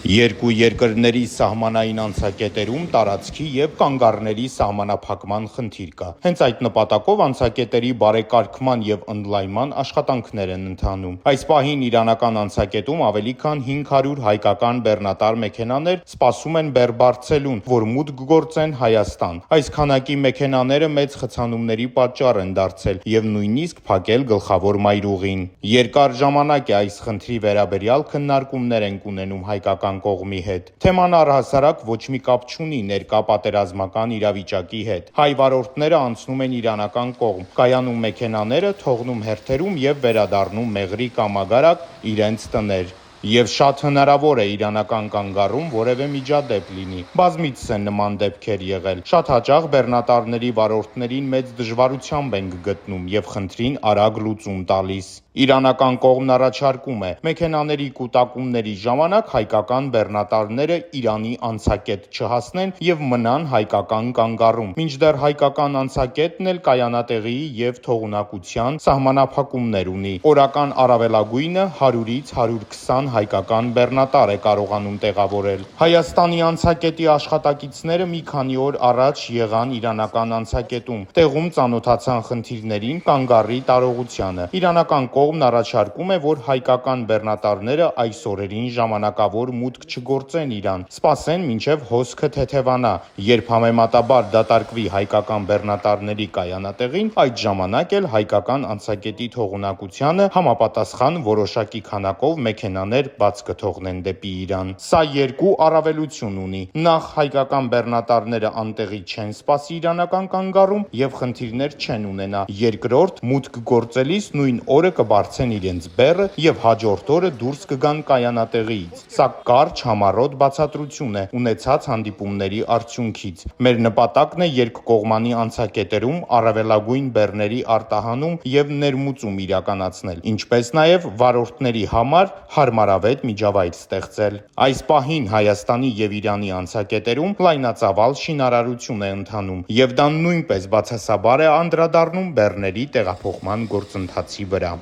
Երկու երկրների սահմանային անցակետերում տարածքի և կանգառների սահմանափակման խնդիր կա։ Հենց այդ նպատակով անցակետերի բարեկարգման և ընդլայնման աշխատանքներ են ընթանում։ Այս պահին իրանական անցակետում ավելի քան 500 հայկական բեռնատար մեքենաներ սպասում են բեռ-բարձելուն, որ մուտք գործեն Հայաստան։ Այս քանակի մեքենաները մեծ խցանումների պատճառ են դարձել և նույնիսկ փակել գլխավոր մայրուղին։ Երկար ժամանակ է այս խնդրի վերաբերյալ քննարկումներ ենք ունենում հայկական կողմի հետ։ Թեման առհասարակ ոչ մի կապ չունի ներկա պատերազմական իրավիճակի հետ։ Հայ վարորդները անցնում են իրանական կողմ, կայանում մեքենաները, թողնում հերթերում և վերադառնում մեղրի կամագարակ իրենց տներ։ Եվ շատ հնարավոր է իրանական կանգառում որևէ միջադեպ լինի։ Բազմիցս են նման դեպքեր եղել։ Շատ հաճախ բեռնատարների վարորդներին մեծ դժվարությամբ ենք գտնում և խնդրին արագ լուծում տալիս։ Իրանական կողմն առաջարկում է մեքենաների կուտակումների ժամանակ հայկական բեռնատարները Իրանի անցակետ չհասնեն և մնան հայկական կանգառում, մինչդեռ հայկական անցակետն էլ կայանատեղիի և թողունակության սահմանափակումներ ունի։ Օրական առավելագույնը 100-ից 120 հայկական բեռնատար է կարողանում տեղավորել։ Հայաստանի անցակետի աշխատակիցները մի քանի օր առաջ եղան իրանական անցակետում, տեղում ծանոթացան խնդիրներին, կանգառի տարողությանը։ Իրանական կողմն առաջարկում է, որ հայկական բեռնատարները այս օրերին ժամանակավոր մուտք չգործեն Իրան, սպասեն մինչև հոսքը թեթևանա, երբ համեմատաբար դատարկվի հայկական բեռնատարների կայանատեղին, այդ ժամանակ էլ հայկական անցակետի թողունակությանը համապատասխան որոշակի քանակով մեքենաներ բաց կթողնեն դեպի Իրան։ Սա երկու առավելություն ունի. նախ հայկական բեռնատարները անտեղի չեն սպասի իրանական կանգառում և խնդիրներ չեն ունենա, երկրորդ մուտք գործելիս նույն օրը կբարձեն իրենց բեռը և հաջորդ օրը դուրս կգան կայանատեղիից։ Սա կարճ համառոտ բացատրություն է ունեցած հանդիպումների արդյունքից։ Մեր նպատակն է երկկողմանի անցակետերում առավելագույն բեռների արտահանում և ներմուծում իրականացնել, ինչպես նաև վարորդների համար հարմարավետ միջավայր ստեղծել։ Այս պահին Հայաստանի և Իրանի անցակետերում լայնածավալ շինարարություն է ընթանում, և դա նույնպես բացասաբար է անդրադառնում բեռների տեղափոխման գործընթացի վրա։